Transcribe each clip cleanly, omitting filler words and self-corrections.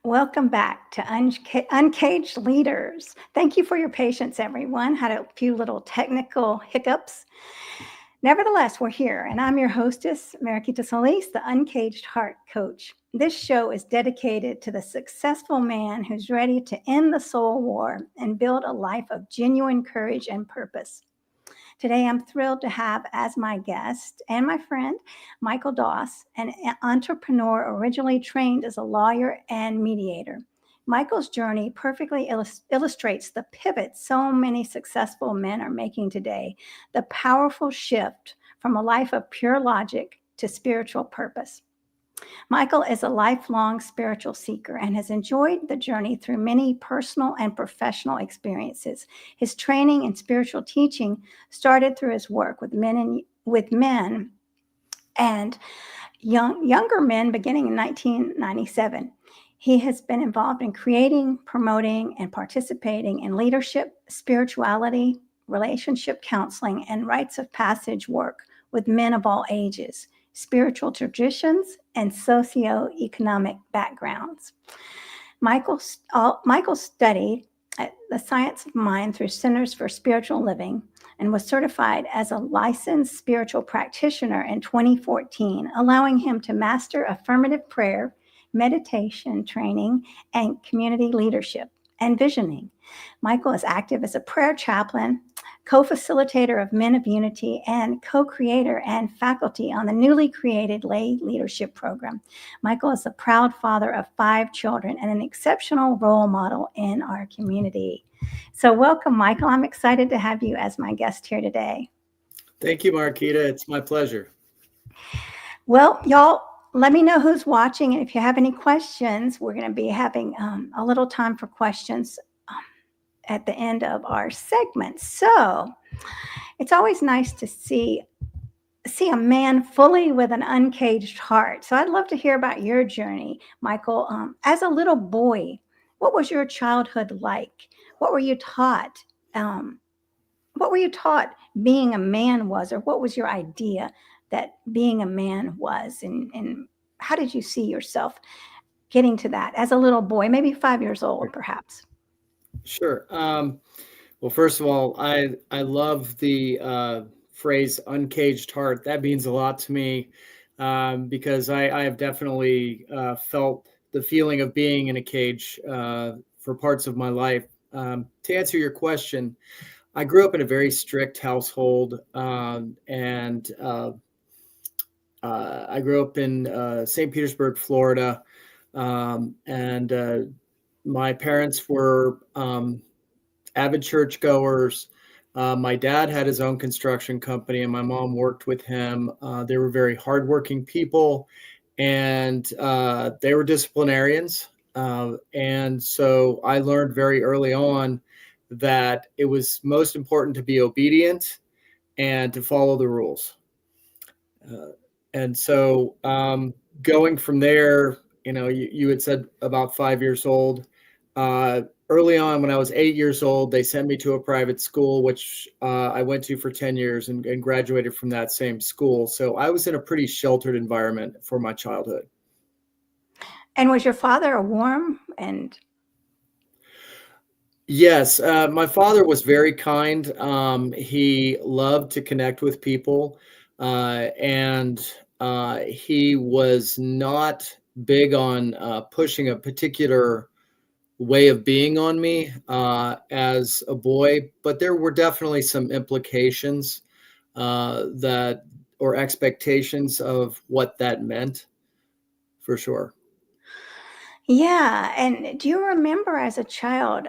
Welcome back to Uncaged Leaders. Thank you for your patience, everyone. Had a few little technical hiccups. Nevertheless, we're here, and I'm your hostess, Mariquita Solis, the Uncaged Heart Coach. This show is dedicated to the successful man who's ready to end the soul war and build a life of genuine courage and purpose. Today, I'm thrilled to have as my guest and my friend, Michael Doss, an entrepreneur originally trained as a lawyer and mediator. Michael's journey perfectly illustrates the pivot so many successful men are making today, the powerful shift from a life of pure logic to spiritual purpose. Michael is a lifelong spiritual seeker and has enjoyed the journey through many personal and professional experiences. His training in spiritual teaching started through his work with men and younger men beginning in 1997. He has been involved in creating, promoting, and participating in leadership, spirituality, relationship counseling, and rites of passage work with men of all ages, spiritual traditions, and socioeconomic backgrounds. Michael studied the science of mind through Centers for Spiritual Living and was certified as a licensed spiritual practitioner in 2014, allowing him to master affirmative prayer, meditation training, and community leadership and visioning. Michael is active as a prayer chaplain, co-facilitator of Men of Unity, and co-creator and faculty on the newly created lay leadership program. Michael is a proud father of 5 children and an exceptional role model in our community. So welcome, Michael. I'm excited to have you as my guest here today. Thank you, Marquita. It's my pleasure. Well, y'all, let me know who's watching. And if you have any questions, we're going to be having a little time for questions at the end of our segment. So it's always nice to see a man fully with an uncaged heart. So I'd love to hear about your journey, Michael. As a little boy, what was your childhood like? What were you taught? What were you taught being a man was, or what was your idea that being a man was? And how did you see yourself getting to that as a little boy, maybe 5 years old, perhaps? Sure. Well, first of all, I love the phrase "uncaged heart." That means a lot to me because I have definitely felt the feeling of being in a cage for parts of my life. To answer your question, I grew up in a very strict household, and I grew up in St. Petersburg, Florida, and my parents were avid churchgoers. My dad had his own construction company, and my mom worked with him. They were very hardworking people, and they were disciplinarians. And so I learned very early on that it was most important to be obedient and to follow the rules. And so going from there, you had said about 5 years old. Early on, when I was 8 years old, they sent me to a private school, which I went to for 10 years and graduated from that same school. So I was in a pretty sheltered environment for my childhood. And was your father a warm and Yes, my father was very kind. He loved to connect with people, and he was not big on pushing a particular way of being on me as a boy, but there were definitely some implications that or expectations of what that meant for sure. yeah? And do you remember as a child?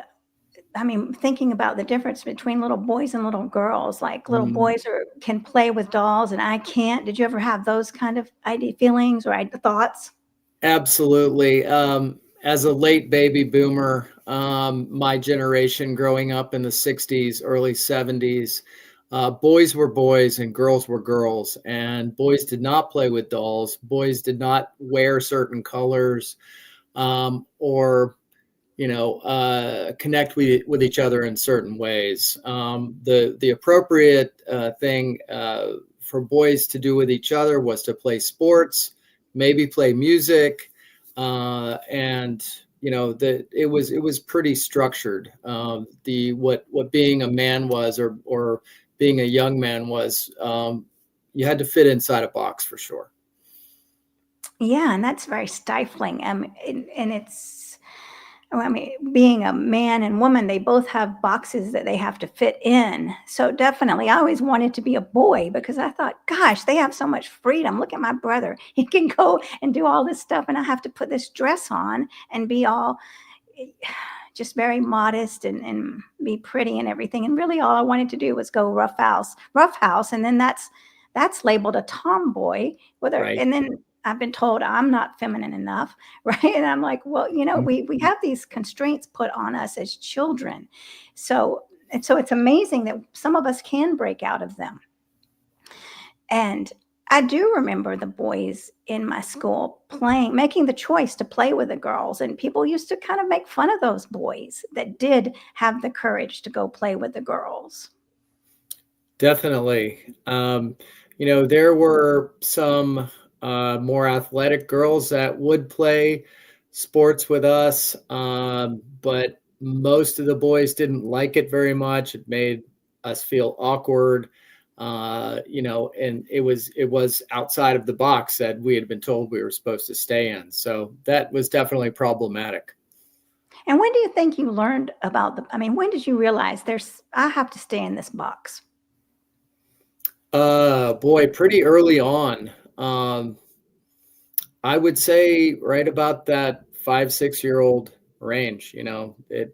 I mean, thinking about the difference between little boys and little girls, like little Mhm. boys can play with dolls and I can't. Did you ever have those kind of feelings or thoughts? Absolutely. As a late baby boomer, my generation growing up in the 60s, early 70s, boys were boys and girls were girls. And boys did not play with dolls. Boys did not wear certain colors or, connect with each other in certain ways. The appropriate thing for boys to do with each other was to play sports, maybe play music, and it was pretty structured. What being a man was, or being a young man was, you had to fit inside a box for sure. Yeah, and that's very stifling. And it's, well, I mean, being a man and woman, they both have boxes that they have to fit in. So definitely, I always wanted to be a boy because I thought, gosh, they have so much freedom. Look at my brother. He can go and do all this stuff, and I have to put this dress on and be all just very modest and be pretty and everything. And really all I wanted to do was go rough house. And then that's labeled a tomboy, Right. and then I've been told I'm not feminine enough, right? And I'm like, well, we have these constraints put on us as children. So it's amazing that some of us can break out of them. And I do remember the boys in my school making the choice to play with the girls. And people used to kind of make fun of those boys that did have the courage to go play with the girls. Definitely. There were some more athletic girls that would play sports with us, but most of the boys didn't like it very much. It made us feel awkward, and it was outside of the box that we had been told we were supposed to stay in. So that was definitely problematic. And when do you think you learned when did you realize I have to stay in this box? Boy, pretty early on. I would say right about that 5, 6 year old range. It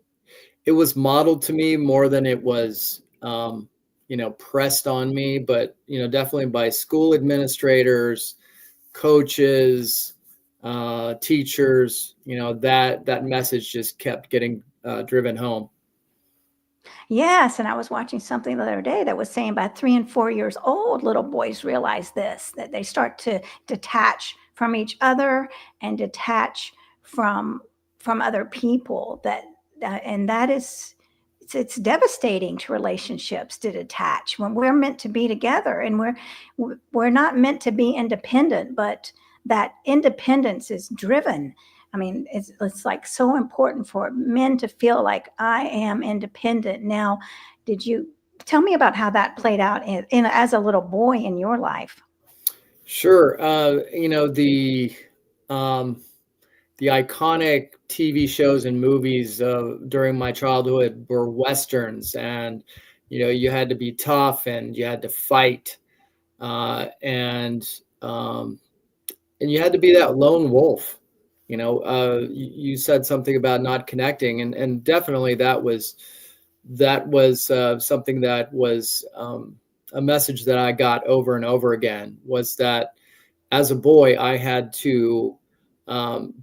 was modeled to me more than it was, pressed on me, but, definitely by school administrators, coaches, teachers, that message just kept getting driven home. Yes, and I was watching something the other day that was saying by 3 and 4 years old, little boys realize that they start to detach from each other and detach from other people. And that is it's devastating to relationships to detach when we're meant to be together, and we're not meant to be independent, but that independence is driven. I mean, it's like so important for men to feel like I am independent. Now, did you tell me about how that played out as a little boy in your life? Sure. The iconic TV shows and movies during my childhood were Westerns, and you had to be tough and you had to fight, and you had to be that lone wolf. You said something about not connecting, and definitely that was something that was a message that I got over and over again, was that as a boy I had to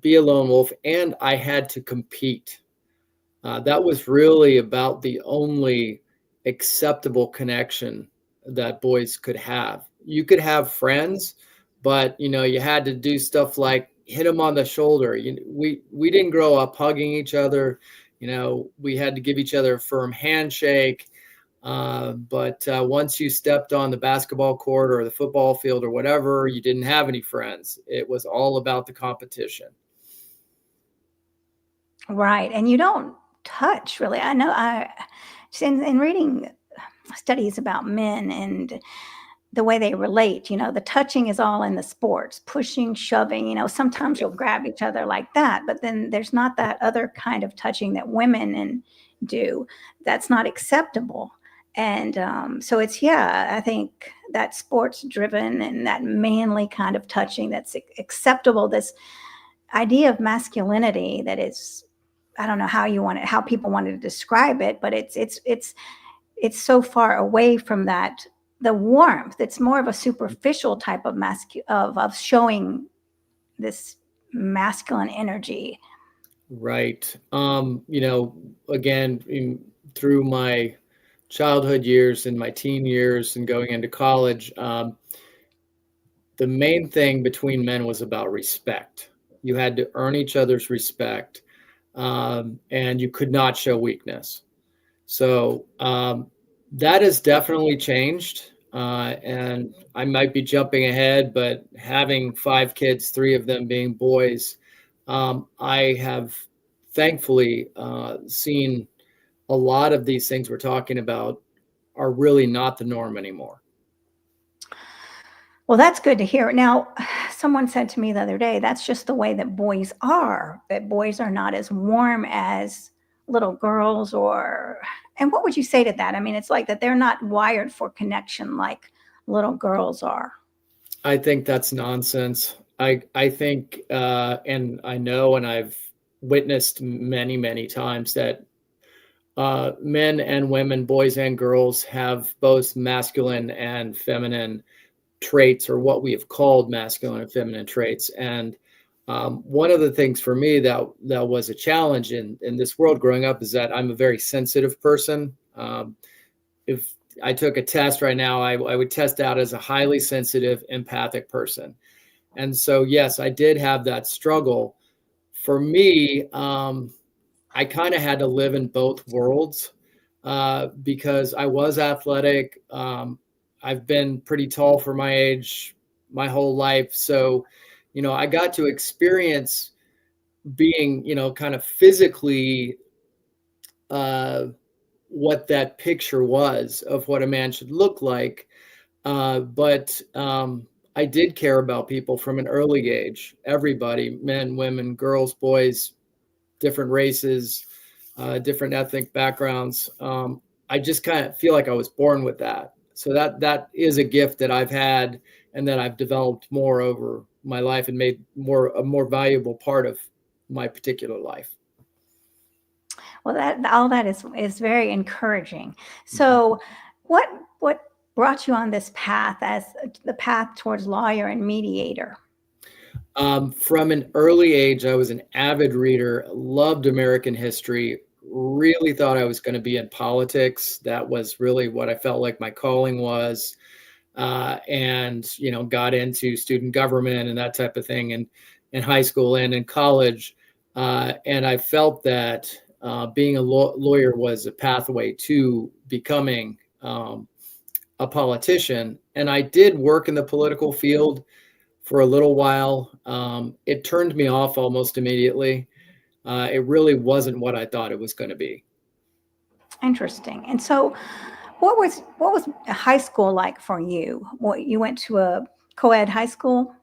be a lone wolf, and I had to compete. That was really about the only acceptable connection that boys could have. You could have friends, but you had to do stuff like hit them on the shoulder. We didn't grow up hugging each other. We had to give each other a firm handshake. But once you stepped on the basketball court or the football field or whatever, you didn't have any friends. It was all about the competition. Right. And you don't touch really. I know in reading studies about men and the way they relate, the touching is all in the sports, pushing, shoving, sometimes you'll grab each other like that, but then there's not that other kind of touching that women do. That's not acceptable. And so I think that sports driven and that manly kind of touching that's acceptable, this idea of masculinity that is, I don't know how people wanted to describe it, but it's so far away from that, the warmth. It's more of a superficial type of of showing this masculine energy. Right. Again, through my childhood years and my teen years and going into college, the main thing between men was about respect. You had to earn each other's respect, and you could not show weakness. So that has definitely changed. And I might be jumping ahead, but having 5 kids, 3 of them being boys, I have thankfully seen a lot of these things we're talking about are really not the norm anymore. Well, that's good to hear. Now, someone said to me the other day, that's just the way that boys are, that boys are not as warm as little girls and what would you say to that? I mean, it's like that they're not wired for connection like little girls are. I think that's nonsense. I think, and I know, and I've witnessed many, many times that men and women, boys and girls, have both masculine and feminine traits, or what we have called masculine and feminine traits. And one of the things for me that was a challenge in this world growing up is that I'm a very sensitive person. If I took a test right now, I would test out as a highly sensitive, empathic person. And so, yes, I did have that struggle. For me, I kind of had to live in both worlds because I was athletic. I've been pretty tall for my age my whole life. So, I got to experience being, kind of physically what that picture was of what a man should look like. But I did care about people from an early age, everybody, men, women, girls, boys, different races, different ethnic backgrounds. I just kind of feel like I was born with that. So that is a gift that I've had and that I've developed more over my life and made a more valuable part of my particular life. Well, all that is very encouraging. So, what brought you on this path as the path towards lawyer and mediator? From an early age, I was an avid reader, loved American history, really thought I was going to be in politics. That was really what I felt like my calling was. And, got into student government and that type of thing in high school and in college. And I felt that being a lawyer was a pathway to becoming a politician. And I did work in the political field for a little while. It turned me off almost immediately. It really wasn't what I thought it was going to be. Interesting. And so, what was high school like for you? You went to a co-ed high school?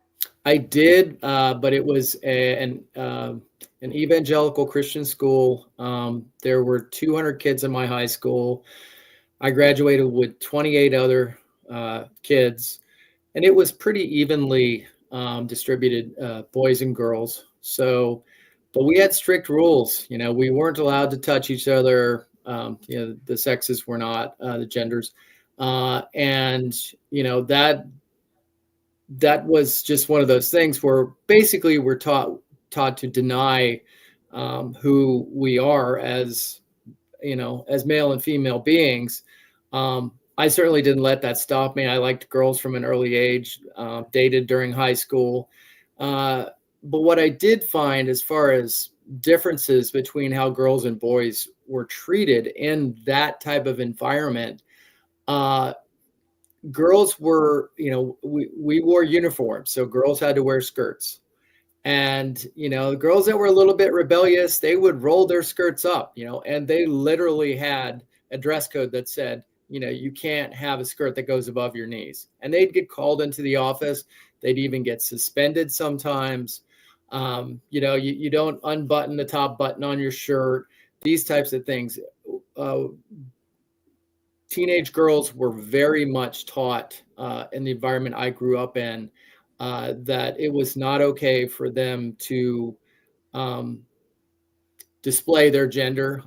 I did, but it was an evangelical Christian school. There were 200 kids in my high school. I graduated with 28 other kids, and it was pretty evenly distributed, boys and girls. So, but we had strict rules. We weren't allowed to touch each other. The sexes were not, the genders, and that was just one of those things where basically we're taught to deny who we are as male and female beings. I certainly didn't let that stop me. I liked girls from an early age, dated during high school. But what I did find as far as differences between how girls and boys were treated in that type of environment, girls were, we wore uniforms. So girls had to wear skirts. And, the girls that were a little bit rebellious, they would roll their skirts up, and they literally had a dress code that said, you can't have a skirt that goes above your knees. And they'd get called into the office. They'd even get suspended sometimes. You don't unbutton the top button on your shirt, these types of things. Teenage girls were very much taught in the environment I grew up in that it was not okay for them to display their gender.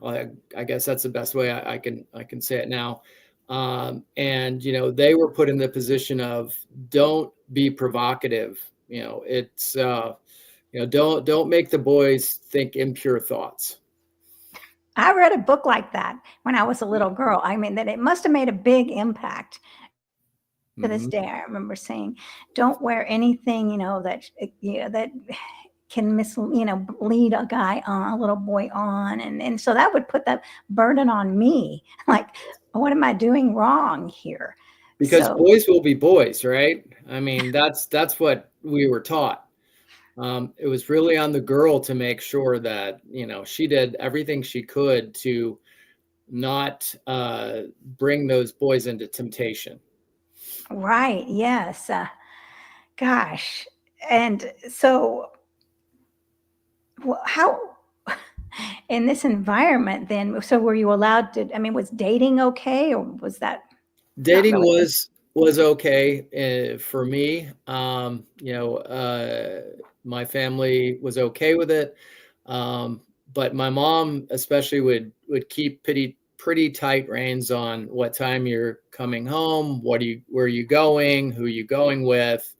I guess that's the best way I can say it now. And they were put in the position of don't be provocative. It's don't make the boys think impure thoughts. I read a book like that when I was a little girl. I mean, that it must have made a big impact. To this day, I remember saying, "Don't wear anything, that that can lead a guy on, a little boy on," and so that would put that burden on me. Like, what am I doing wrong here? Because boys will be boys, right? I mean, that's what we were taught. It was really on the girl to make sure that, she did everything she could to not bring those boys into temptation. Right. Yes. Gosh. And so, how in this environment then? So, were you allowed to? I mean, was dating okay, or was that not Dating really? was okay for me. My family was okay with it, but my mom especially would keep pretty tight reins on what time you're coming home, where are you going, who you going with.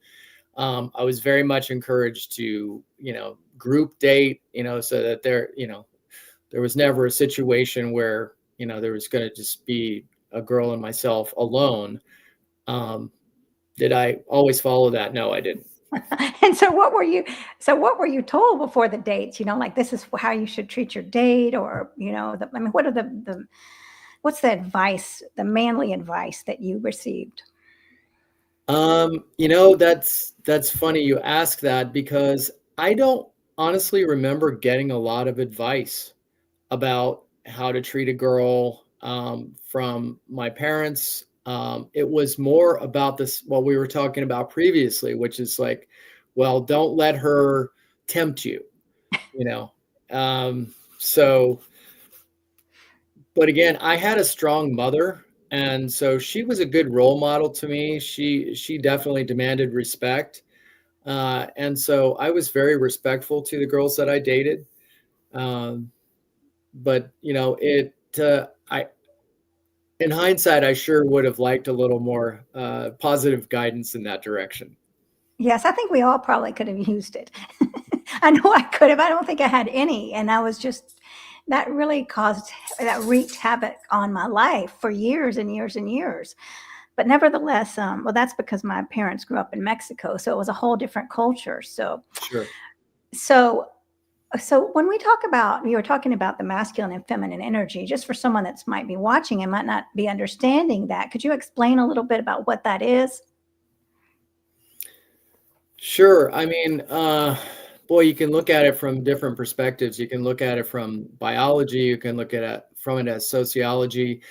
I was very much encouraged to group date, so that there was never a situation where there was going to just be a girl and myself alone. Um, did I always follow that? No, I didn't. And so, what were you? So, what were you told before the dates? Like this is how you should treat your date, or I mean, what are the what's the advice, the manly advice that you received? That's funny you ask that, because I don't honestly remember getting a lot of advice about how to treat a girl from my parents. It was more about this, what we were talking about previously, which is like, well, don't let her tempt you, you know. So, but again, I had a strong mother, and so she was a good role model to me. She definitely demanded respect, and so I was very respectful to the girls that I dated. Um, but I in hindsight, I sure would have liked a little more positive guidance in that direction. Yes, I think we all probably could have used it. I know I could have. I don't think I had any, and I was just that really that wreaked havoc on my life for years and years and years. But nevertheless, well, that's because my parents grew up in Mexico, so it was a whole different culture. Sure. So, so when we talk about, you were talking about the masculine and feminine energy, just for someone that's might be watching and might not be understanding that, could you explain a little bit about what that is? Sure. I mean, boy, you can look at it from different perspectives. You can look at it from biology. You can look at it from it as sociology.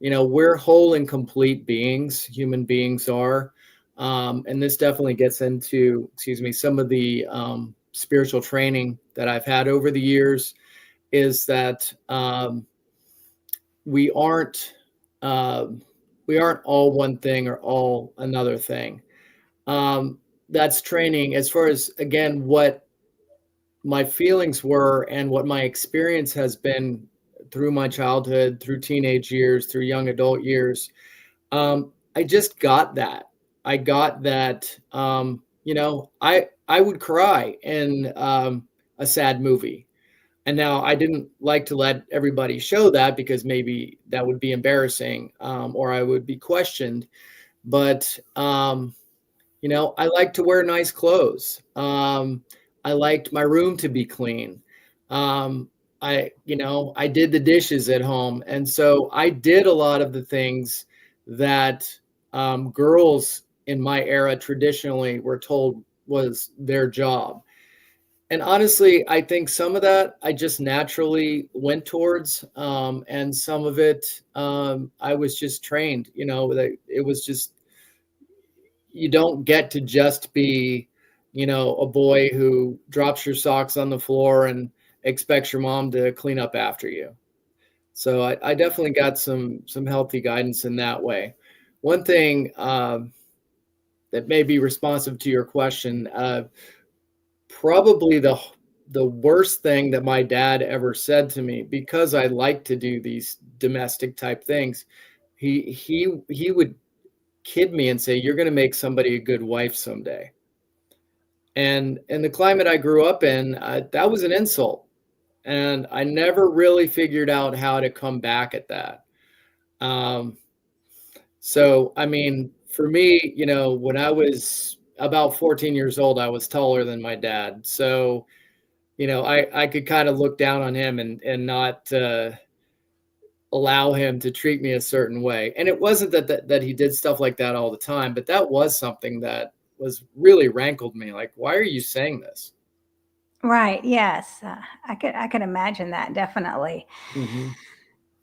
We're whole and complete beings. Human beings are, and this definitely gets into, excuse me, some of the spiritual training that I've had over the years. Is that we aren't uh, we aren't all one thing or all another thing. Um, that's training as far as, again, what my feelings were and what my experience has been through my childhood, through teenage years, through young adult years. I just got that. I got that. I would cry in a sad movie. And now I didn't like to let everybody show that, because maybe that would be embarrassing, or I would be questioned. But I like to wear nice clothes. I liked my room to be clean. I did the dishes at home, and so I did a lot of the things that girls in my era traditionally were told was their job. And honestly, I think some of that I just naturally went towards, and some of it I was just trained. That it was just, you don't get to just be, a boy who drops your socks on the floor and expects your mom to clean up after you. So I definitely got some healthy guidance in that way. One thing that may be responsive to your question, probably the worst thing that my dad ever said to me, because I like to do these domestic type things, he would kid me and say, "You're going to make somebody a good wife someday." And in the climate I grew up in, that was an insult, and I never really figured out how to come back at that. Um, so, I mean, for me, when I was about 14 years old, I was taller than my dad. So, I could kind of look down on him and not allow him to treat me a certain way. And it wasn't that he did stuff like that all the time, but that was something that was really rankled me. Like, why are you saying this? Right. Yes. I could imagine that definitely. Hmm.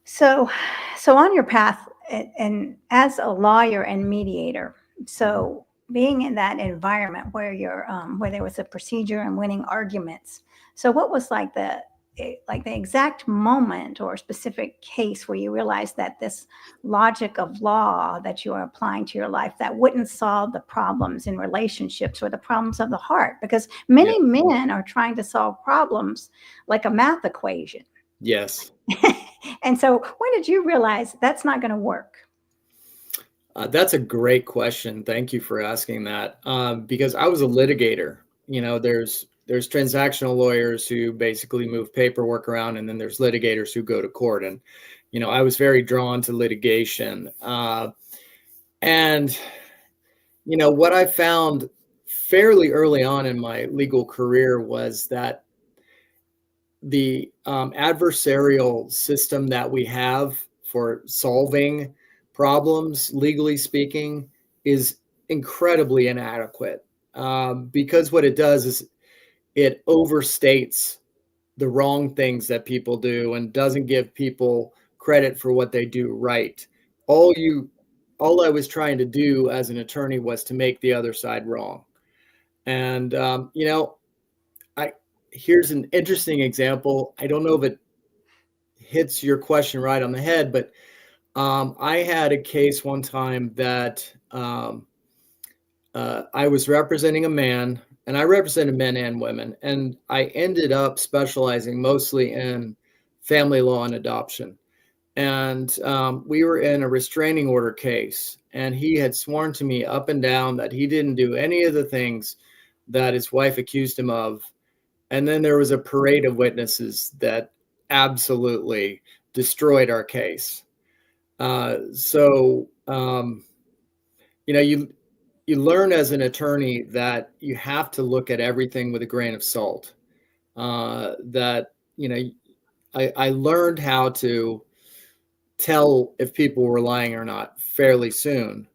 So, so on your path and as a lawyer and mediator, Hmm. so being in that environment where where there was a procedure and winning arguments. So what was like the exact moment or specific case where you realized that this logic of law that you are applying to your life that wouldn't solve the problems in relationships or the problems of the heart? Because Yeah. many men are trying to solve problems like a math equation. Yes. And so when did you realize that's not going to work? That's a great question. Thank you for asking that. Because I was a litigator. There's transactional lawyers who basically move paperwork around, and then there's litigators who go to court. And I was very drawn to litigation. And what I found fairly early on in my legal career was that the adversarial system that we have for solving problems, legally speaking, is incredibly inadequate. Because what it does is it overstates the wrong things that people do and doesn't give people credit for what they do right. All you, all I was trying to do as an attorney was to make the other side wrong. And I here's an interesting example. I don't know if it hits your question right on the head, but I had a case one time that I was representing a man, and I represented men and women, and I ended up specializing mostly in family law and adoption. And we were in a restraining order case, and he had sworn to me up and down that he didn't do any of the things that his wife accused him of. And then there was a parade of witnesses that absolutely destroyed our case. So you learn as an attorney that you have to look at everything with a grain of salt. That I learned how to tell if people were lying or not fairly soon,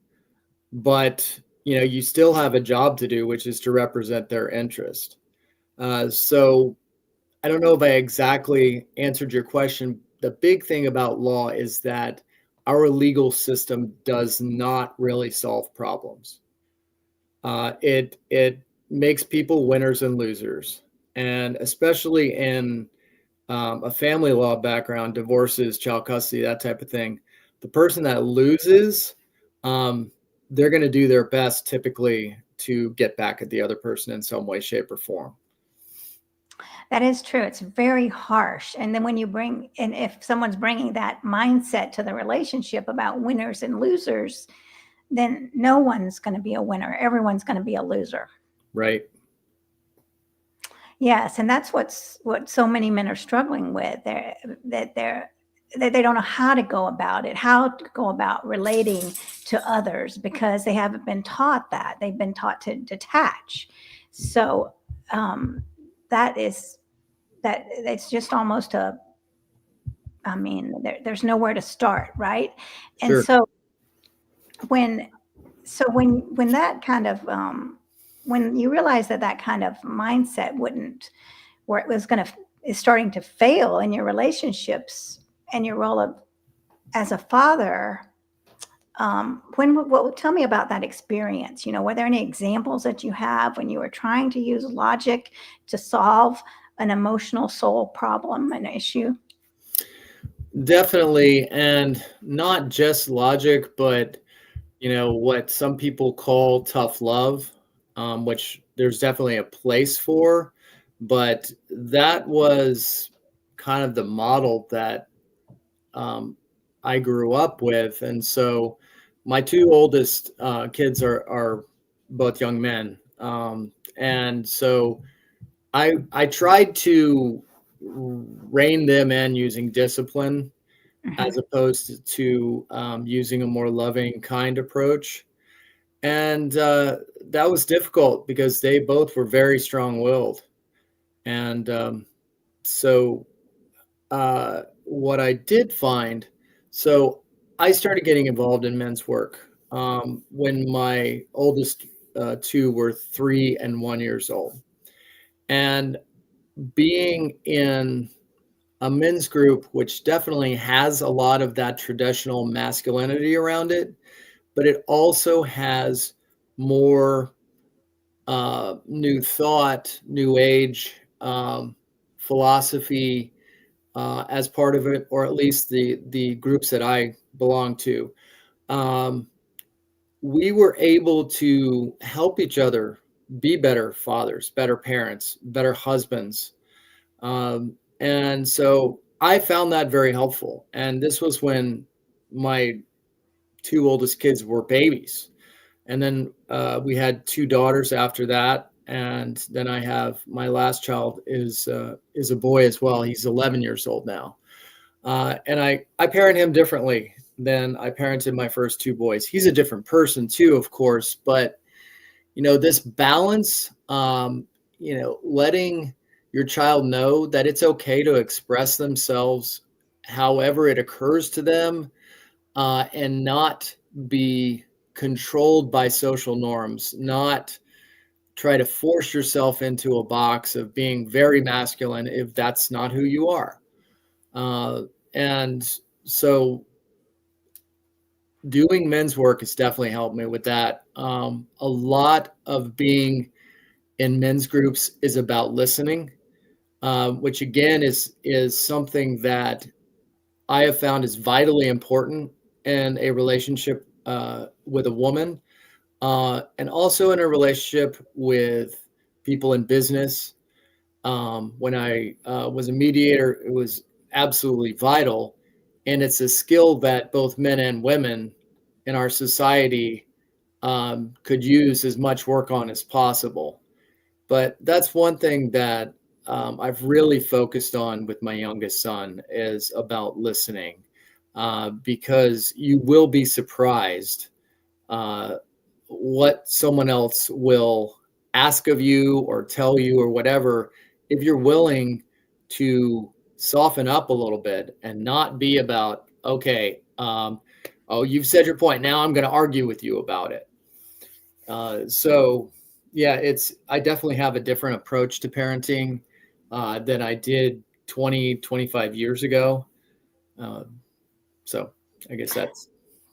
but you still have a job to do, which is to represent their interest. So I don't know if I exactly answered your question. The big thing about law is that our legal system does not really solve problems. It makes people winners and losers, and especially in a family law background, divorces, child custody, that type of thing. The person that loses, um, they're going to do their best typically to get back at the other person in some way, shape, or form. That is true. It's very harsh. And then and if someone's bringing that mindset to the relationship about winners and losers, then no one's going to be a winner. Everyone's going to be a loser. Right. Yes, and that's what so many men are struggling with. That they don't know how to go about it, how to go about relating to others because they haven't been taught that. They've been taught to detach. So um, that is that it's just almost a I mean, there's nowhere to start, right? And Sure. when when that kind of when you realize that that kind of mindset wouldn't where it was going to is starting to fail in your relationships and your role of as a father, tell me about that experience? Were there any examples that you have when you were trying to use logic to solve an emotional soul problem, an issue? Definitely. And not just logic, but what some people call tough love, which there's definitely a place for. But that was kind of the model that um, I grew up with. And so my two oldest kids are both young men. And so I tried to rein them in using discipline Mhm. as opposed to using a more loving, kind approach. And that was difficult because they both were very strong-willed. And so what I did find, so I started getting involved in men's work when my oldest two were 3 and 1 years old. And being in a men's group, which definitely has a lot of that traditional masculinity around it, but it also has more new thought, new age, philosophy as part of it, or at least the groups that I belong to. Um, we were able to help each other be better fathers, better parents, better husbands. And so I found that very helpful. And this was when my two oldest kids were babies. And then we had two daughters after that. And then I have my last child is a boy as well. He's 11 years old now. And I parent him differently than I parented my first two boys. He's a different person too, of course, but this balance, letting your child know that it's okay to express themselves however it occurs to them, and not be controlled by social norms, not try to force yourself into a box of being very masculine if that's not who you are. And so doing men's work has definitely helped me with that. A lot of being in men's groups is about listening, which again is something that I have found is vitally important in a relationship with a woman, and also in a relationship with people in business. When I was a mediator, it was absolutely vital. And it's a skill that both men and women in our society could use as much work on as possible. But that's one thing that I've really focused on with my youngest son is about listening, because you will be surprised uh, what someone else will ask of you or tell you or whatever, if you're willing to soften up a little bit and not be about, okay, oh, you've said your point. Now I'm going to argue with you about it. So yeah, I definitely have a different approach to parenting than I did 20, 25 years ago. So I guess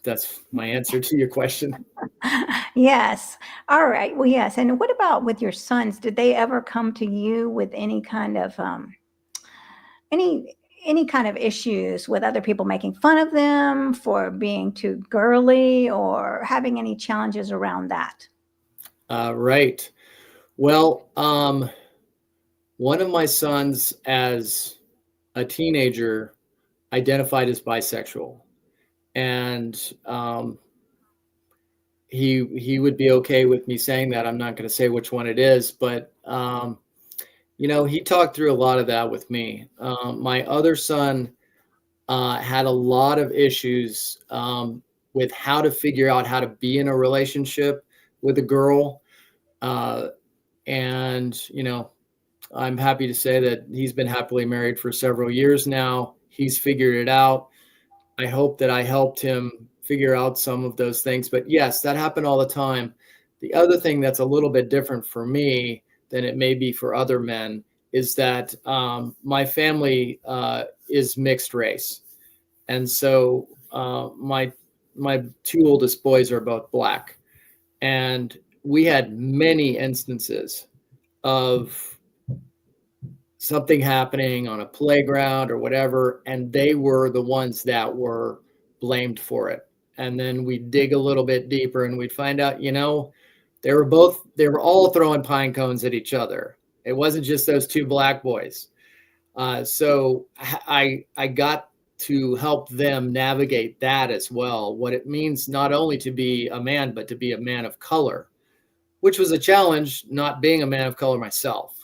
that's my answer to your question. Yes. All right. Well, yes. And what about with your sons? Did they ever come to you with any kind of any any kind of issues with other people making fun of them for being too girly or having any challenges around that? Right. Well, one of my sons as a teenager identified as bisexual, and he would be okay with me saying that. I'm not going to say which one it is, but he talked through a lot of that with me. My other son had a lot of issues with how to figure out how to be in a relationship with a girl, and I'm happy to say that he's been happily married for several years now. He's figured it out. I hope that I helped him figure out some of those things. But yes, that happened all the time. The other thing that's a little bit different for me than it may be for other men is that my family is mixed race. And so my two oldest boys are both Black. And we had many instances of something happening on a playground or whatever, and they were the ones that were blamed for it. And then we'd dig a little bit deeper and we'd find out, they were all throwing pine cones at each other. It wasn't just those two Black boys. So I got to help them navigate that as well, what it means not only to be a man, but to be a man of color, which was a challenge, not being a man of color myself.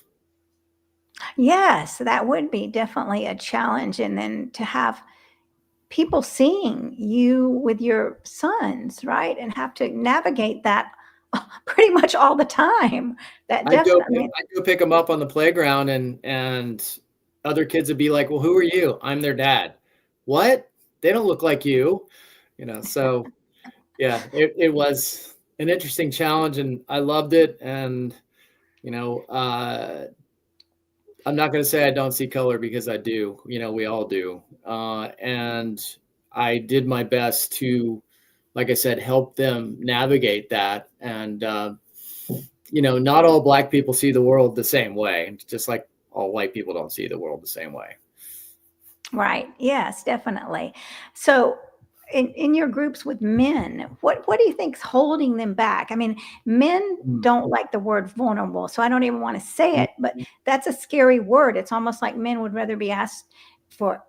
Yes, that would be definitely a challenge. And then to have people seeing you with your sons, right? And have to navigate that pretty much all the time. That definitely. I'd go pick them up on the playground, and other kids would be like, "Well, who are you?" "I'm their dad." "What? They don't look like you." So yeah, it was an interesting challenge and I loved it. And, I'm not going to say I don't see color, because I do. We all do. And I did my best to, like I said, help them navigate that. And, not all Black people see the world the same way, just like all white people don't see the world the same way. Right. Yes, definitely. So in your groups with men, what do you think's holding them back? I mean, men Mm. don't like the word vulnerable, so I don't even want to say it, but Mhm. that's a scary word. It's almost like men would rather be asked for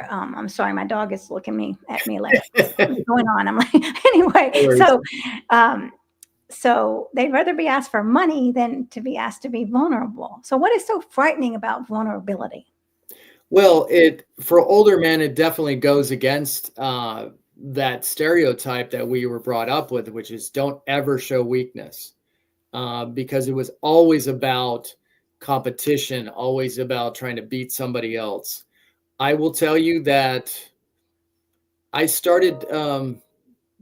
I'm sorry, my dog is looking at me like, what's going on? I'm like, anyway, No worries. um so they'd rather be asked for money than to be asked to be vulnerable. So what is so frightening about vulnerability? Well, for older men, it definitely goes against that stereotype that we were brought up with, which is don't ever show weakness, because it was always about competition, always about trying to beat somebody else. I will tell you that I started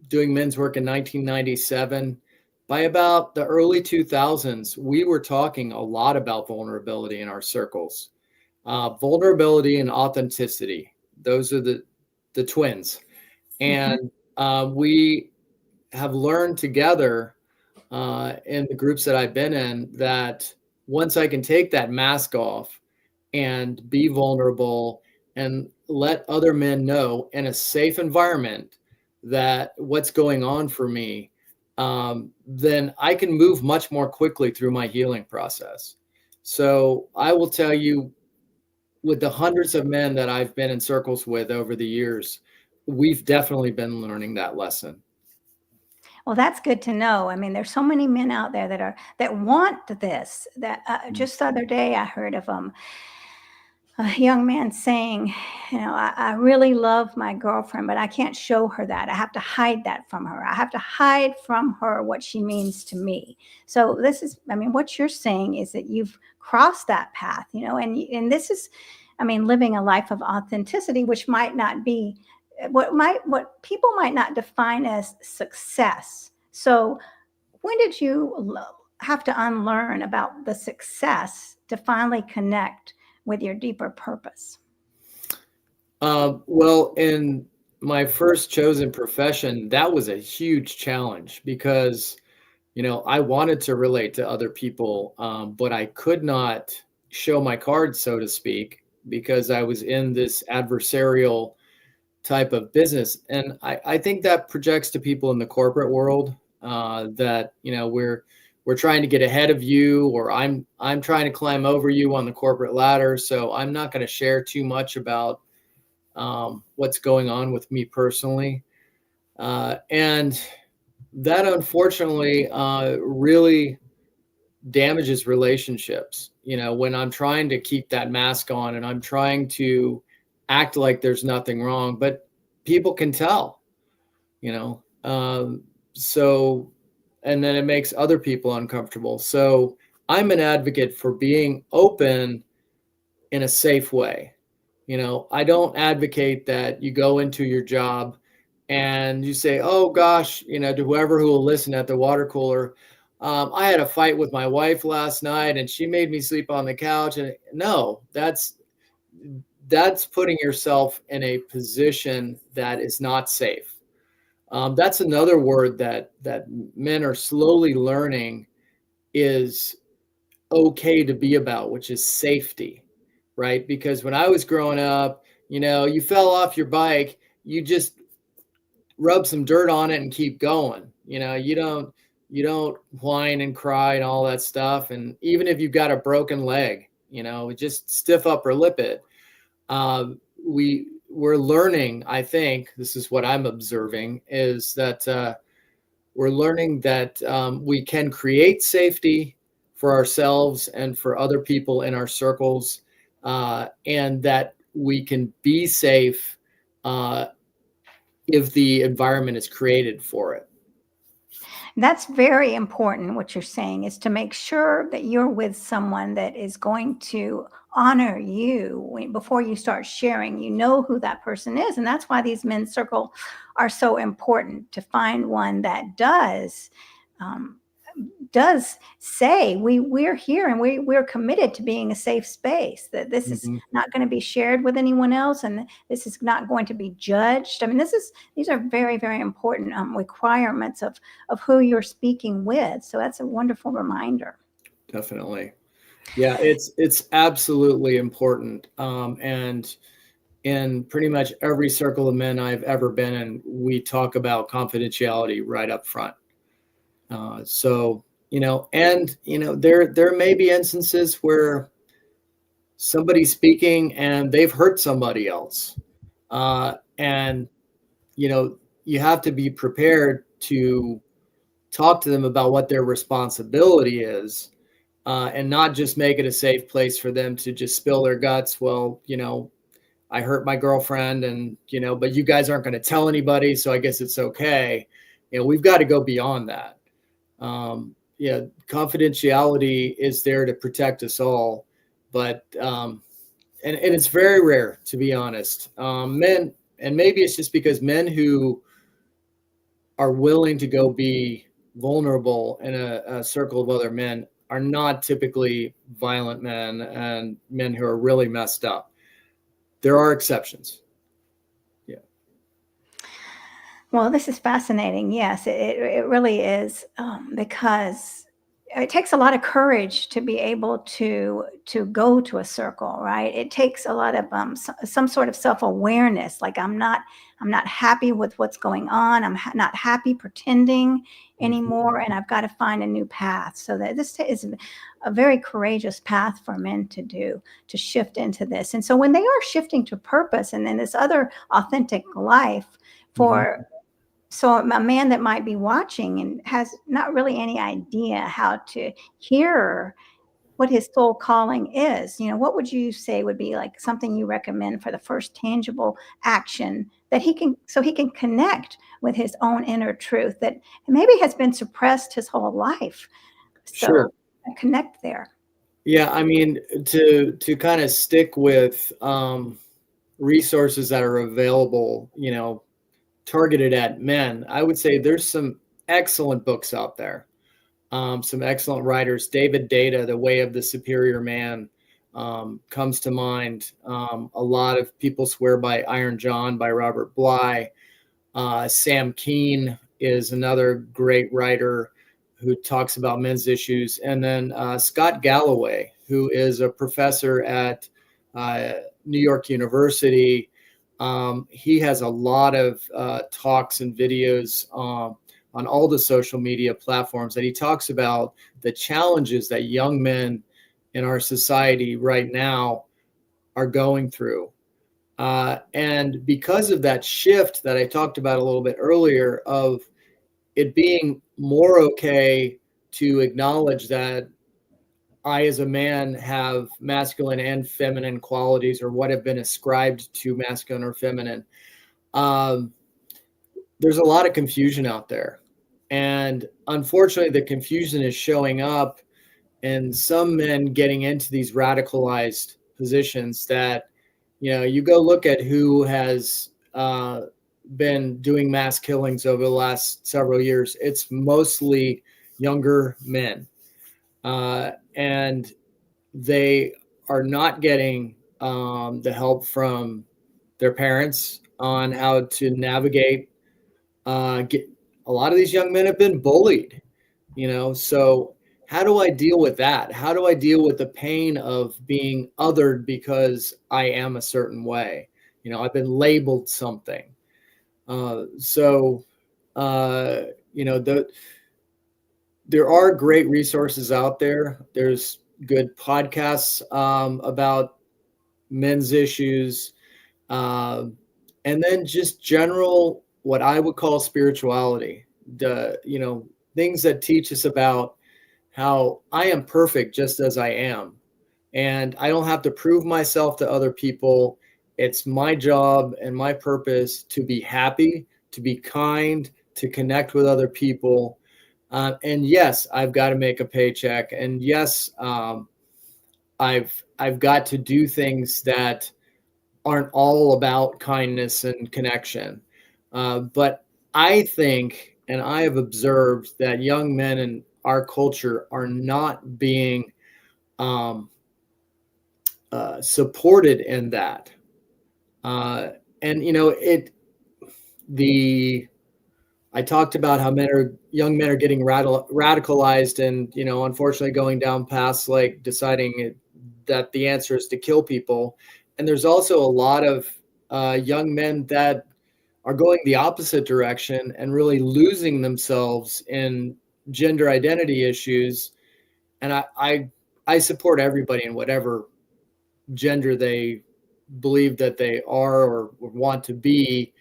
doing men's work in 1997. By about the early 2000s, we were talking a lot about vulnerability in our circles. Vulnerability and authenticity. Those are the twins. Mhm. And we have learned together in the groups that I've been in that once I can take that mask off and be vulnerable and let other men know in a safe environment that what's going on for me, then I can move much more quickly through my healing process. So I will tell you, with the hundreds of men that I've been in circles with over the years, we've definitely been learning that lesson. Well, that's good to know. I mean, there's so many men out there that want this. That just the other day, I heard of a young man saying, I really love my girlfriend, but I can't show her that. I have to hide that from her. I have to hide from her what she means to me. So this is, I mean, what you're saying is that you've crossed that path, and this is, I mean, living a life of authenticity, which might not be what people might not define as success. So when did you have to unlearn about the success to finally connect with your deeper purpose? Well, in my first chosen profession, that was a huge challenge because, I wanted to relate to other people, but I could not show my cards, so to speak, because I was in this adversarial type of business. And I think that projects to people in the corporate world, that, we're trying to get ahead of you, or I'm trying to climb over you on the corporate ladder. So I'm not going to share too much about what's going on with me personally. And that unfortunately really damages relationships. When I'm trying to keep that mask on and I'm trying to act like there's nothing wrong, but people can tell, you know. So, and then it makes other people uncomfortable. So I'm an advocate for being open in a safe way. I don't advocate that you go into your job and you say, oh gosh, to whoever who will listen at the water cooler, I had a fight with my wife last night and she made me sleep on the couch. And no, that's putting yourself in a position that is not safe. That's another word that men are slowly learning is okay to be about, which is safety, right? Because when I was growing up, you fell off your bike, you just rub some dirt on it and keep going. You don't whine and cry and all that stuff. And even if you've got a broken leg, just stiff upper lip it. We're learning, I think, this is what I'm observing, is that we're learning that we can create safety for ourselves and for other people in our circles, and that we can be safe uh, if the environment is created for it. That's very important. What you're saying is to make sure that you're with someone that is going to honor you before you start sharing. You know who that person is. And that's why these men's circle are so important, to find one that does um, does say we're here and we're committed to being a safe space, that this is Mm-hmm. not going to be shared with anyone else, and this is not going to be judged. I mean, these are very, very important requirements of who you're speaking with. So that's a wonderful reminder. Definitely. Yeah, it's absolutely important. And in pretty much every circle of men I've ever been in, we talk about confidentiality right up front. So, there may be instances where somebody's speaking and they've hurt somebody else. And, you have to be prepared to talk to them about what their responsibility is, and not just make it a safe place for them to just spill their guts. Well, I hurt my girlfriend and, but you guys aren't going to tell anybody. So I guess it's okay. We've got to go beyond that. Confidentiality is there to protect us all, but, and it's very rare, to be honest. Men, and maybe it's just because men who are willing to go be vulnerable in a circle of other men are not typically violent men and men who are really messed up. There are exceptions. Yeah. Well, this is fascinating. Yes, it really is, because it takes a lot of courage to be able to go to a circle, right? It takes a lot of some sort of self-awareness. Like I'm not happy with what's going on. I'm not happy pretending anymore, and I've got to find a new path. So that this is a very courageous path for men to do, to shift into this. And so when they are shifting to purpose and then this other authentic life for so a man that might be watching and has not really any idea how to hear what his soul calling is, what would you say would be like something you recommend for the first tangible action that he can connect with his own inner truth that maybe has been suppressed his whole life? So Sure. connect there. Yeah, I mean, to kind of stick with resources that are available, targeted at men, I would say there's some excellent books out there. Some excellent writers. David Data, The Way of the Superior Man, comes to mind. A lot of people swear by Iron John by Robert Bly. Sam Keen is another great writer who talks about men's issues. And then Scott Galloway, who is a professor at New York University. He has a lot of talks and videos on all the social media platforms, and he talks about the challenges that young men in our society right now are going through. And because of that shift that I talked about a little bit earlier of it being more okay to acknowledge that I, as a man, have masculine and feminine qualities or what have been ascribed to masculine or feminine, there's a lot of confusion out there. And unfortunately, the confusion is showing up in some men getting into these radicalized positions that, you go look at who has been doing mass killings over the last several years. It's mostly younger men. And they are not getting the help from their parents on how to navigate. A lot of these young men have been bullied, so how do I deal with that? How do I deal with the pain of being othered because I am a certain way? I've been labeled something. There are great resources out there. There's good podcasts about men's issues, and then just general what I would call spirituality. Things that teach us about how I am perfect just as I am, and I don't have to prove myself to other people. It's my job and my purpose to be happy, to be kind, to connect with other people. And yes, I've got to make a paycheck. And yes, I've got to do things that aren't all about kindness and connection. But I think, and I have observed that young men in our culture are not being supported in that. And I talked about how young men are getting radicalized, and unfortunately going down paths like deciding that the answer is to kill people. And there's also a lot of young men that are going the opposite direction and really losing themselves in gender identity issues. And I support everybody in whatever gender they believe that they are or want to be,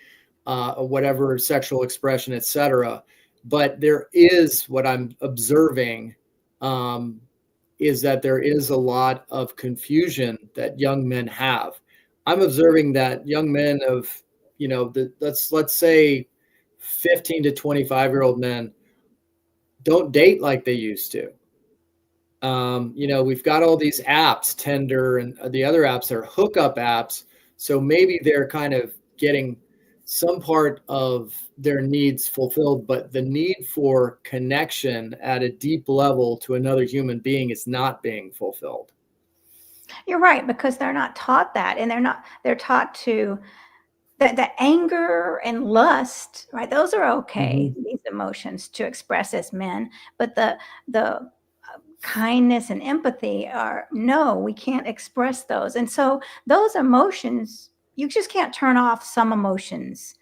whatever sexual expression, etc. But there is, what I'm observing, is that there is a lot of confusion that young men have. I'm observing that young men of, let's say 15 to 25-year-old men don't date like they used to. We've got all these apps, Tinder and the other apps are hookup apps. So maybe they're kind of getting some part of their needs fulfilled, but the need for connection at a deep level to another human being is not being fulfilled. You're right, because they're not taught that, and they're taught to that anger and lust, right? Those are okay, these emotions to express as men, but the kindness and empathy are no, we can't express those. And so those emotions, you just can't turn off some emotions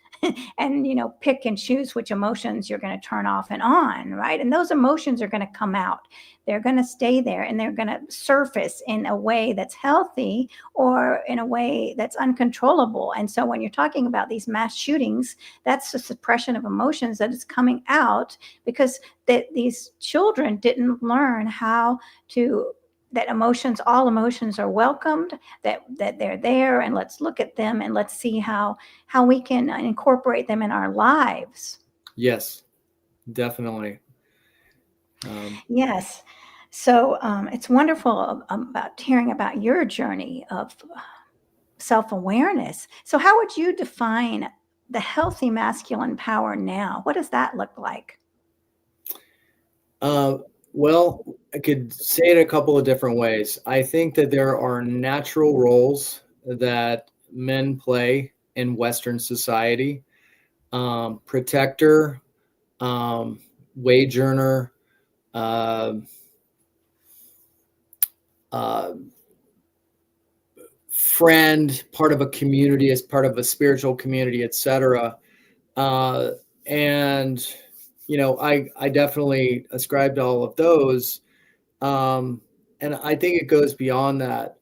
and pick and choose which emotions you're going to turn off and on, right? And those emotions are going to come out, they're going to stay there, and they're going to surface in a way that's healthy or in a way that's uncontrollable. And so when you're talking about these mass shootings, that's the suppression of emotions that is coming out, because these children didn't learn how to, that all emotions are welcomed, that they're there, and let's look at them and let's see how we can incorporate them in our lives. Yes, definitely. Yes. So it's wonderful about hearing about your journey of self-awareness. So how would you define the healthy masculine power now? What does that look like? Well, I could say it a couple of different ways. I think that there are natural roles that men play in Western society. Protector, wage earner, friend, part of a community, as part of a spiritual community, etc. And I definitely ascribe to all of those. And I think it goes beyond that.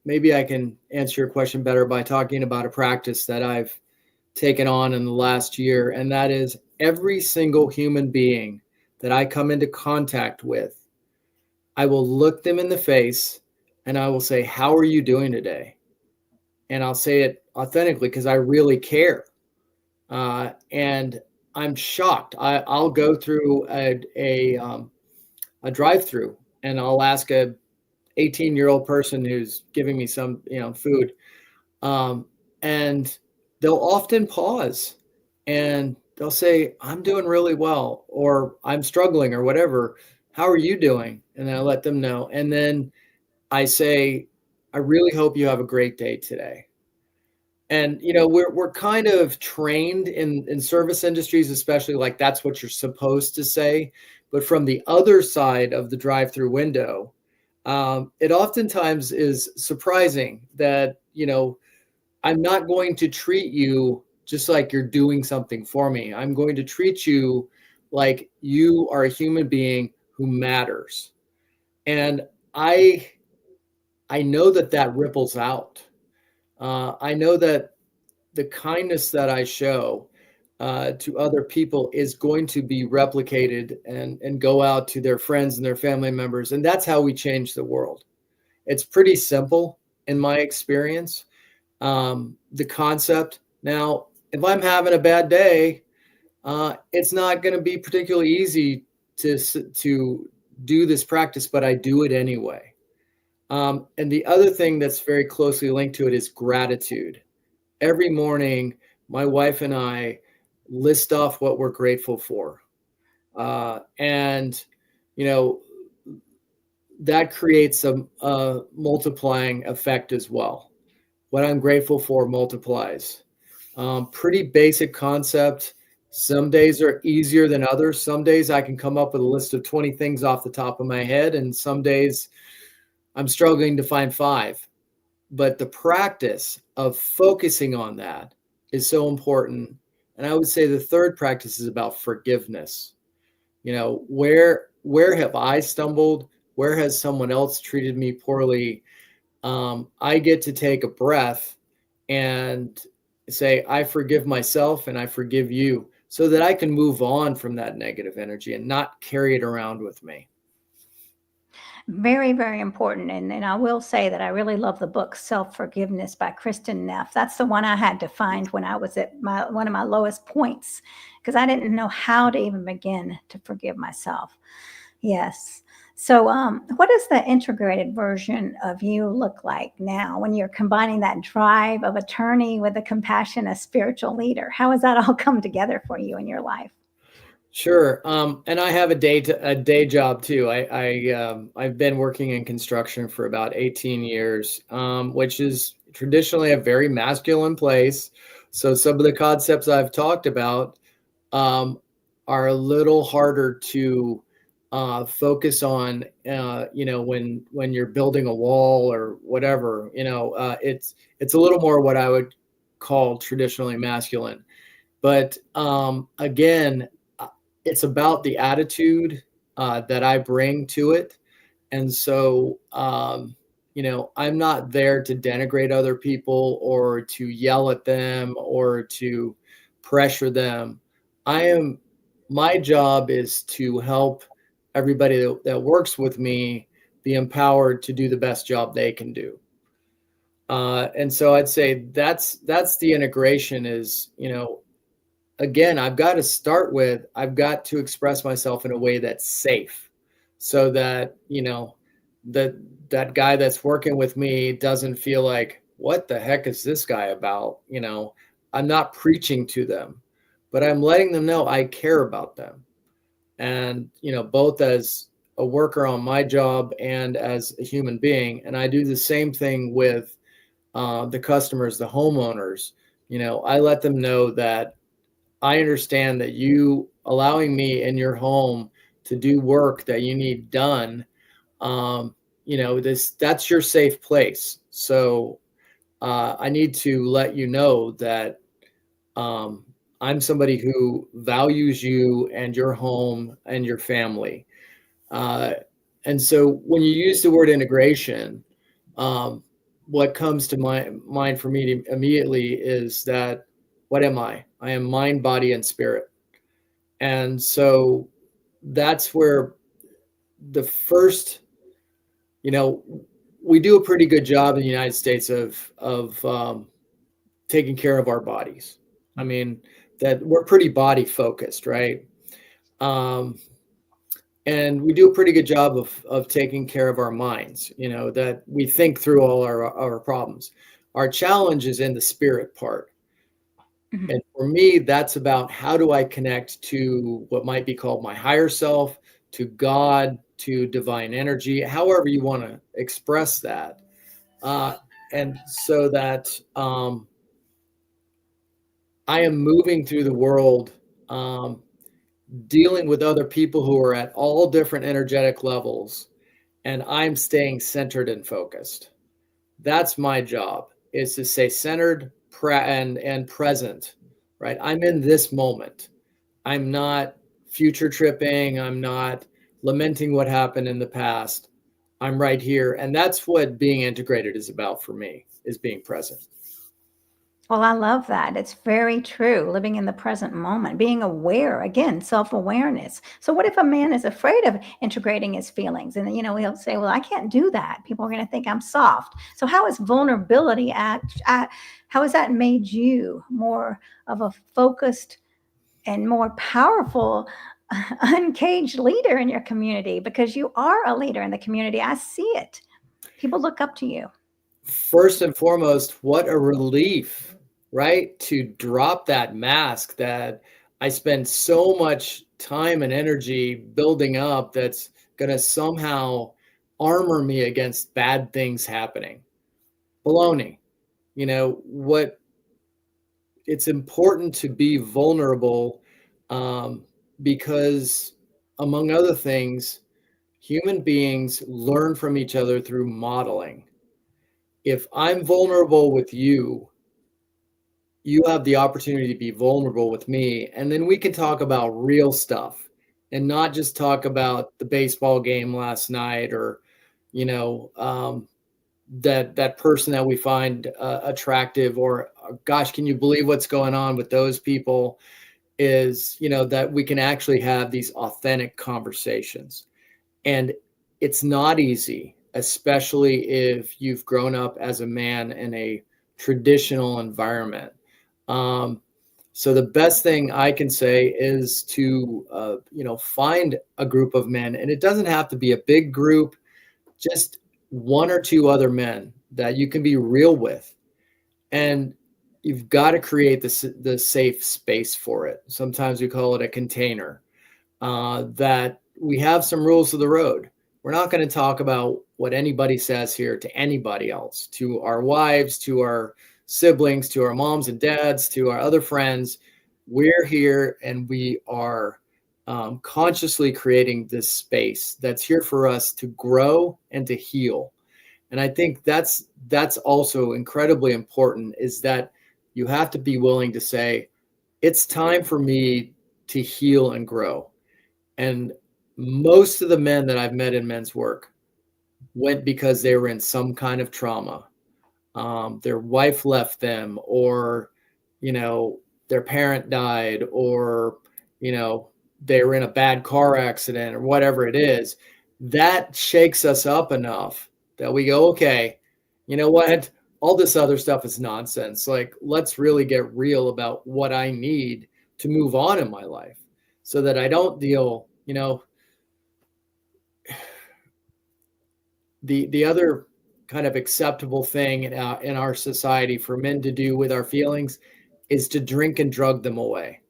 Maybe I can answer your question better by talking about a practice that I've taken on in the last year. And that is, every single human being that I come into contact with, I will look them in the face and I will say, "How are you doing today?" And I'll say it authentically because I really care. And I'm shocked. I'll go through a drive-through and I'll ask a 18-year-old person who's giving me some food, and they'll often pause and they'll say, "I'm doing really well," or "I'm struggling," or whatever. "How are you doing?" And then I let them know. And then I say, "I really hope you have a great day today." And we're kind of trained in service industries, especially, like that's what you're supposed to say. But from the other side of the drive-through window, it oftentimes is surprising that I'm not going to treat you just like you're doing something for me. I'm going to treat you like you are a human being who matters. And I know that ripples out. I know that the kindness that I show to other people is going to be replicated and go out to their friends and their family members. And that's how we change the world. It's pretty simple in my experience. The concept. Now, if I'm having a bad day, it's not going to be particularly easy to do this practice, but I do it anyway. And the other thing that's very closely linked to it is gratitude. Every morning, my wife and I list off what we're grateful for. And you know, that creates a multiplying effect as well. What I'm grateful for multiplies. Pretty basic concept. Some days are easier than others. Some days I can come up with a list of 20 things off the top of my head, and some days I'm struggling to find 5. But the practice of focusing on that is so important. And I would say the third practice is about forgiveness. Where have I stumbled? Where has someone else treated me poorly? I get to take a breath and say, I forgive myself and I forgive you, so that I can move on from that negative energy and not carry it around with me. Very, very important. And I will say that I really love the book Self Forgiveness by Kristen Neff. That's the one I had to find when I was at one of my lowest points, because I didn't know how to even begin to forgive myself. Yes. So, what does the integrated version of you look like now when you're combining that drive of attorney with the compassion of spiritual leader? How has that all come together for you in your life? Sure. And I have a day job too. I've been working in construction for about 18 years, which is traditionally a very masculine place. So some of the concepts I've talked about are a little harder to focus on. When you're building a wall or whatever, it's a little more what I would call traditionally masculine. But again, it's about the attitude that I bring to it. And so, I'm not there to denigrate other people or to yell at them or to pressure them. My job is to help everybody that works with me be empowered to do the best job they can do. And so I'd say that's the integration is, again, I've got to express myself in a way that's safe, so that, that guy that's working with me doesn't feel like, what the heck is this guy about? I'm not preaching to them, but I'm letting them know I care about them. And, both as a worker on my job and as a human being. And I do the same thing with the customers, the homeowners. I let them know that I understand that you allowing me in your home to do work that you need done, that's your safe place. So I need to let you know that I'm somebody who values you and your home and your family. And so when you use the word integration, what comes to mind for me immediately is that, what am I? I am mind, body, and spirit. And so that's where the first, we do a pretty good job in the United States of taking care of our bodies. I mean, that we're pretty body focused, right? And we do a pretty good job of taking care of our minds, that we think through all our problems. Our challenge is in the spirit part. Mhm. And for me, that's about how do I connect to what might be called my higher self, to God, to divine energy, however you want to express that. And so that I am moving through the world, dealing with other people who are at all different energetic levels, and I'm staying centered and focused. That's my job, is to stay centered and present, right? I'm in this moment. I'm not future tripping. I'm not lamenting what happened in the past. I'm right here. And that's what being integrated is about for me, is being present. Well, I love that. It's very true. Living in the present moment, being aware, again, self awareness. So, what if a man is afraid of integrating his feelings? And, he'll say, well, I can't do that. People are going to think I'm soft. So, how is vulnerability how has that made you more of a focused and more powerful, uncaged leader in your community? Because you are a leader in the community. I see it. People look up to you. First and foremost, what a relief, right? To drop that mask that I spend so much time and energy building up, that's going to somehow armor me against bad things happening. Baloney. What it's important to be vulnerable, because among other things, human beings learn from each other through modeling. If I'm vulnerable with you, you have the opportunity to be vulnerable with me, and then we can talk about real stuff and not just talk about the baseball game last night, or that person that we find attractive, or gosh, can you believe what's going on with those people? Is that we can actually have these authentic conversations. And it's not easy, especially if you've grown up as a man in a traditional environment. So the best thing I can say is to, find a group of men, and it doesn't have to be a big group, just one or two other men that you can be real with. And you've got to create the safe space for it. Sometimes we call it a container, that we have some rules of the road. We're not going to talk about what anybody says here to anybody else, to our wives, to our siblings, to our moms and dads, to our other friends. We're here and we are consciously creating this space that's here for us to grow and to heal. And I think that's also incredibly important, is that you have to be willing to say, it's time for me to heal and grow. And most of the men that I've met in men's work went because they were in some kind of trauma. Their wife left them, or, their parent died, or, they were in a bad car accident, or whatever it is. That shakes us up enough that we go, okay, you know what? All this other stuff is nonsense. Like, let's really get real about what I need to move on in my life, so that I don't deal, the other kind of acceptable thing in our society for men to do with our feelings is to drink and drug them away.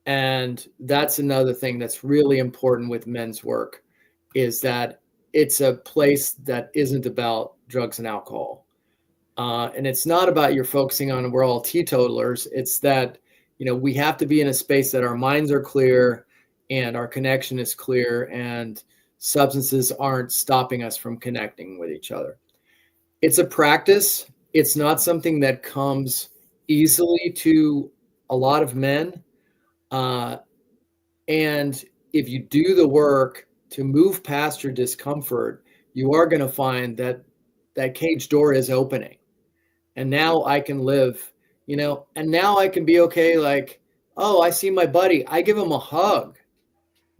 And that's another thing that's really important with men's work, is that it's a place that isn't about drugs and alcohol. And it's not about you're focusing on we're all teetotalers. It's that, we have to be in a space that our minds are clear and our connection is clear, and substances aren't stopping us from connecting with each other. It's a practice. It's not something that comes easily to a lot of men. And if you do the work to move past your discomfort, you are going to find that that cage door is opening. And now I can live, and now I can be okay. Like, oh, I see my buddy. I give him a hug,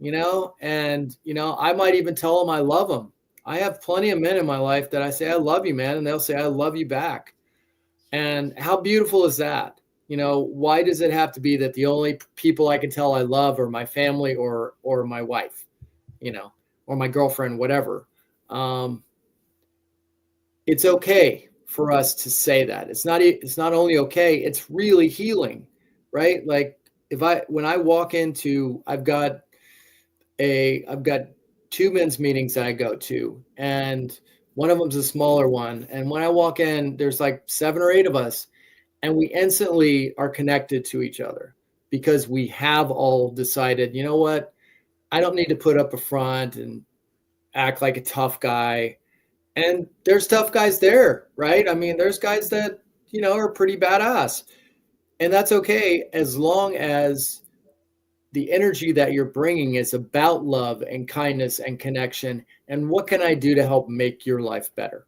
and, I might even tell him I love him. I have plenty of men in my life that I say, I love you, man. And they'll say, I love you back. And how beautiful is that? Why does it have to be that the only people I can tell I love are my family or my wife, or my girlfriend, whatever? It's okay for us to say that. It's not only okay, it's really healing, right? Like, when I walk into, I've got two men's meetings that I go to, and one of them's a smaller one. And when I walk in, there's like 7 or 8 of us, and we instantly are connected to each other because we have all decided, you know what? I don't need to put up a front and act like a tough guy. And there's tough guys there, right? I mean, there's guys that, are pretty badass. And that's okay, as long as the energy that you're bringing is about love and kindness and connection. And what can I do to help make your life better?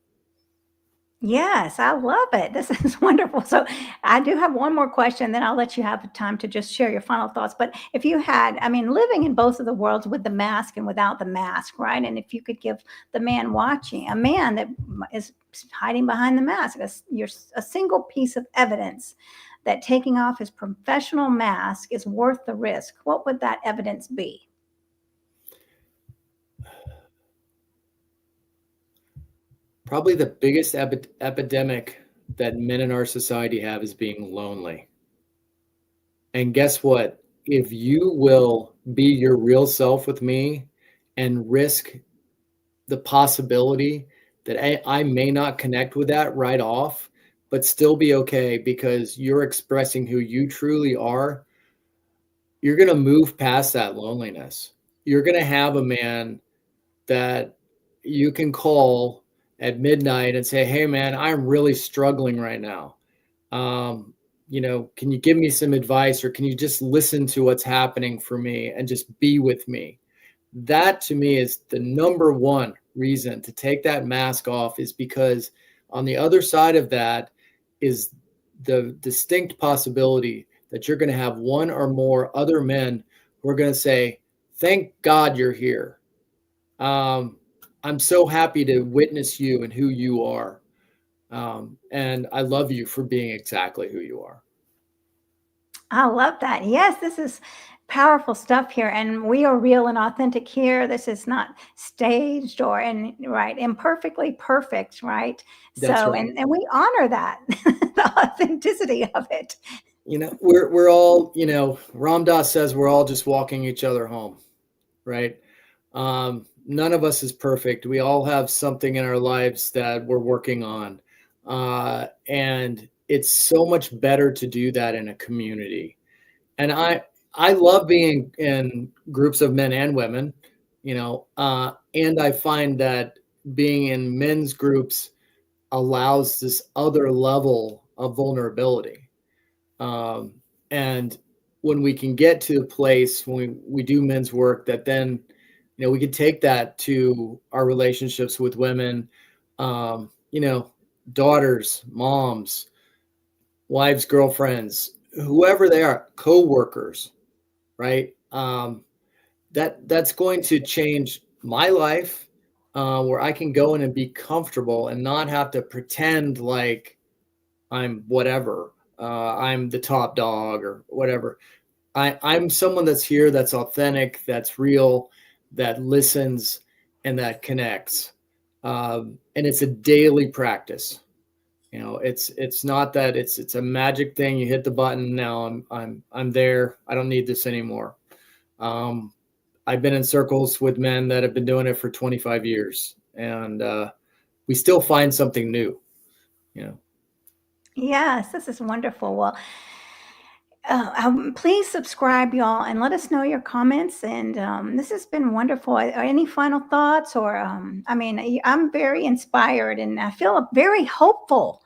Yes, I love it. This is wonderful. So I do have one more question, then I'll let you have time to just share your final thoughts. But if you had, living in both of the worlds, with the mask and without the mask, right? And if you could give the man watching, a man that is hiding behind the mask, a single piece of evidence that taking off his professional mask is worth the risk, what would that evidence be? Probably the biggest epidemic that men in our society have is being lonely. And guess what? If you will be your real self with me and risk the possibility that I may not connect with that right off, but still be okay because you're expressing who you truly are, you're going to move past that loneliness. You're going to have a man that you can call at midnight and say, "Hey, man, I'm really struggling right now. Can you give me some advice, or can you just listen to what's happening for me and just be with me?" That to me is the number one reason to take that mask off, is because on the other side of that is the distinct possibility that you're going to have one or more other men who are going to say, "Thank God you're here. I'm so happy to witness you and who you are. And I love you for being exactly who you are." I love that. Yes, this is powerful stuff here, and we are real and authentic here. This is not staged or imperfectly perfect, right? That's So, right. and we honor that, the authenticity of it. We're all, Ram Dass says we're all just walking each other home, right? None of us is perfect. We all have something in our lives that we're working on. And it's so much better to do that in a community. And I love being in groups of men and women, and I find that being in men's groups allows this other level of vulnerability. And when we can get to a place when we do men's work, that then, we could take that to our relationships with women, daughters, moms, wives, girlfriends, whoever they are, co-workers, right? That's going to change my life, where I can go in and be comfortable and not have to pretend like I'm whatever. I'm the top dog or whatever. I'm someone that's here, that's authentic, that's real, that listens, and that connects. And it's a daily practice. It's not that it's a magic thing. You hit the button. Now I'm there. I don't need this anymore. I've been in circles with men that have been doing it for 25 years, and we still find something new. Yes, this is wonderful. Well, please subscribe, y'all, and let us know your comments. And this has been wonderful. Any final thoughts? Or, I'm very inspired and I feel very hopeful.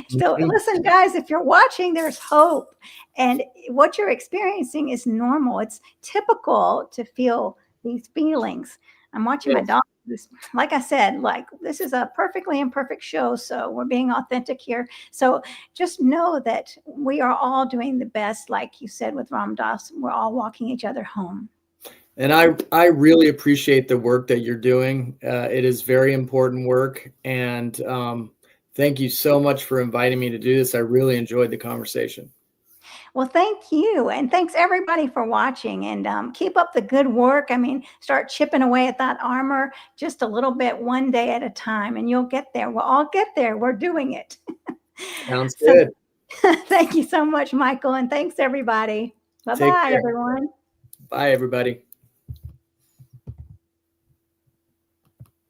So, Mhm. listen, guys, if you're watching, there's hope. And what you're experiencing is normal. It's typical to feel these feelings. I'm watching my Yes. dog. Like I said, this is a perfectly imperfect show. So, we're being authentic here. So, just know that we are all doing the best, like you said with Ram Dass. We're all walking each other home. And I really appreciate the work that you're doing. It is very important work. And thank you so much for inviting me to do this. I really enjoyed the conversation. Well, thank you. And thanks everybody for watching, and keep up the good work. Start chipping away at that armor just a little bit, one day at a time, and you'll get there. We'll all get there. We're doing it. Sounds So good. thank you so much, Michael. And thanks everybody. Take Bye-bye, care. everyone. Bye, everybody.